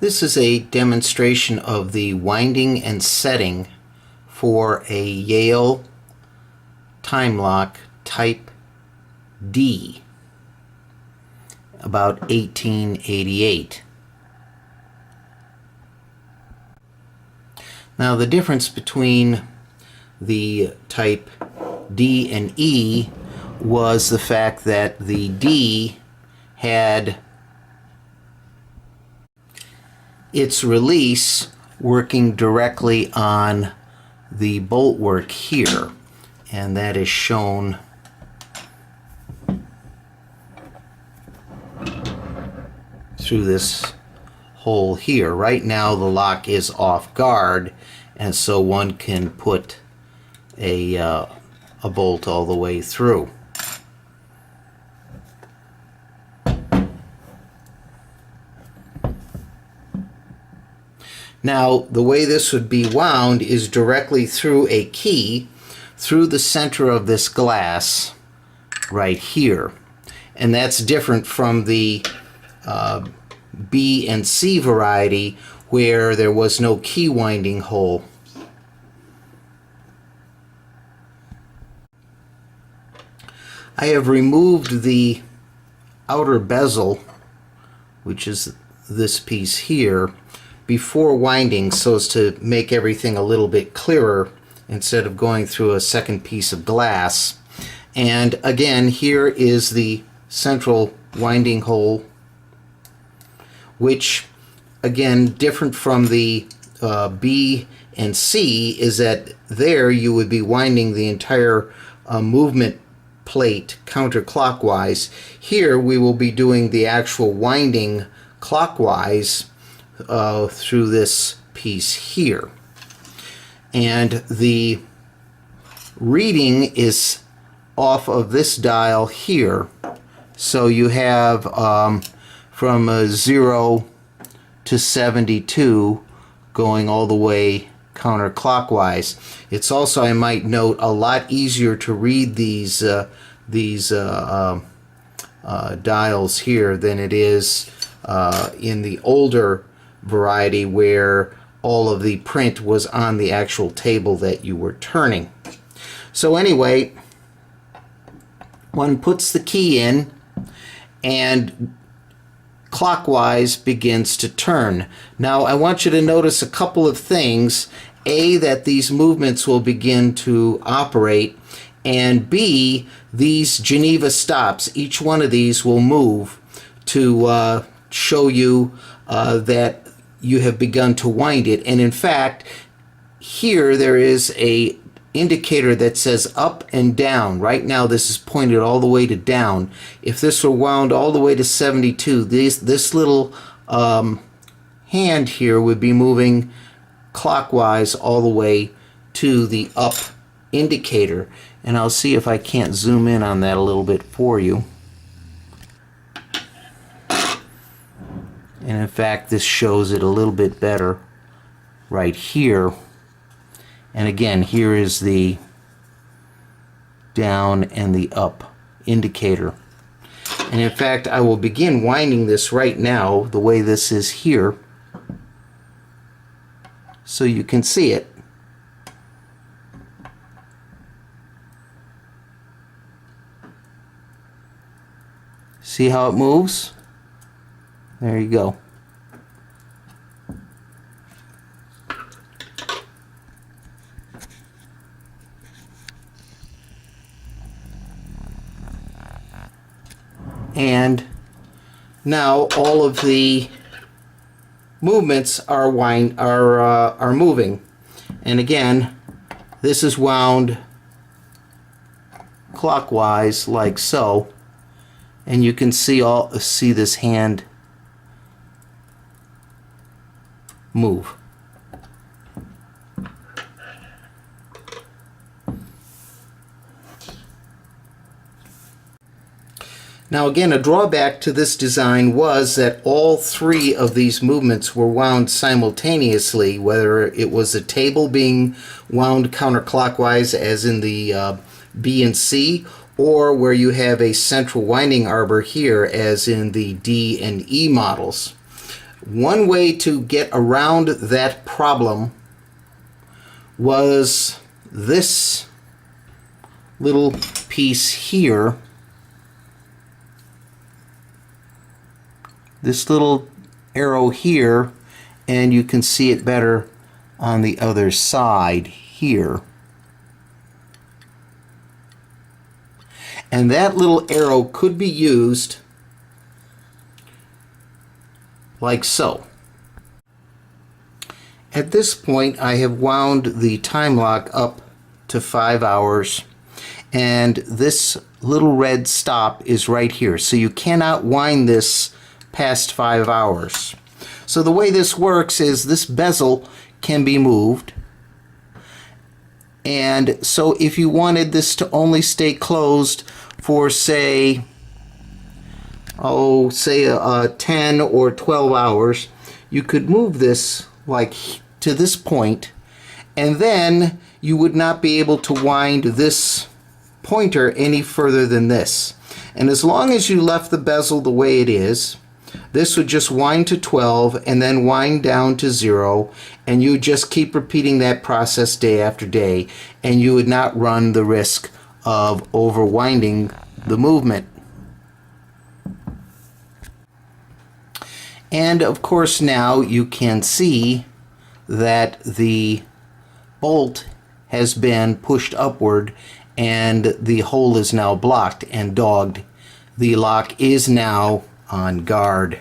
This is a demonstration of the winding and setting for a Yale time lock Type D, about 1888. Now the difference between the Type D and E was the fact that the D had its release working directly on the bolt work here, and that is shown through this hole here. Right now the lock is off guard, and so one can put a bolt all the way through. Now, the way this would be wound is directly through a key, through the center of this glass right here. And that's different from the B and C variety, where there was no key winding hole. I have removed the outer bezel, which is this piece here, before winding, so as to make everything a little bit clearer instead of going through a second piece of glass. And again, here is the central winding hole, which again, different from the B and C, is that there you would be winding the entire movement plate counterclockwise. Here we will be doing the actual winding clockwise through this piece here. And the reading is off of this dial here. So you have from 0 to 72 going all the way counterclockwise. It's also, I might note, a lot easier to read these dials here than it is in the older variety, where all of the print was on the actual table that you were turning. So anyway, one puts the key in and clockwise begins to turn. Now I want you to notice a couple of things. A, that these movements will begin to operate, and B, these Geneva stops, each one of these will move to show you that you have begun to wind it. And in fact, here there is a indicator that says up and down. Right now this is pointed all the way to down. If this were wound all the way to 72, this little hand here would be moving clockwise all the way to the up indicator. And I'll see if I can't zoom in on that a little bit for you. And in fact, this shows it a little bit better right here. And again, here is the down and the up indicator. And in fact, I will begin winding this right now the way this is here, so you can see it. See how it moves? There you go. And now all of the movements are moving. And again, this is wound clockwise like so, and you can see this hand move. Now again, a drawback to this design was that all three of these movements were wound simultaneously, whether it was a table being wound counterclockwise as in the B and C, or where you have a central winding arbor here as in the D and E models. One way to get around that problem was this little piece here. This little arrow here, and you can see it better on the other side here. And that little arrow could be used like so. At this point, I have wound the time lock up to 5 hours, and this little red stop is right here. So you cannot wind this past 5 hours. So the way this works is this bezel can be moved. And so if you wanted this to only stay closed for, say 10 or 12 hours, you could move this like to this point, and then you would not be able to wind this pointer any further than this. And as long as you left the bezel the way it is, this would just wind to 12 and then wind down to 0, and you just keep repeating that process day after day, and you would not run the risk of overwinding the movement. And of course now you can see that the bolt has been pushed upward and the hole is now blocked and dogged. The lock is now on guard.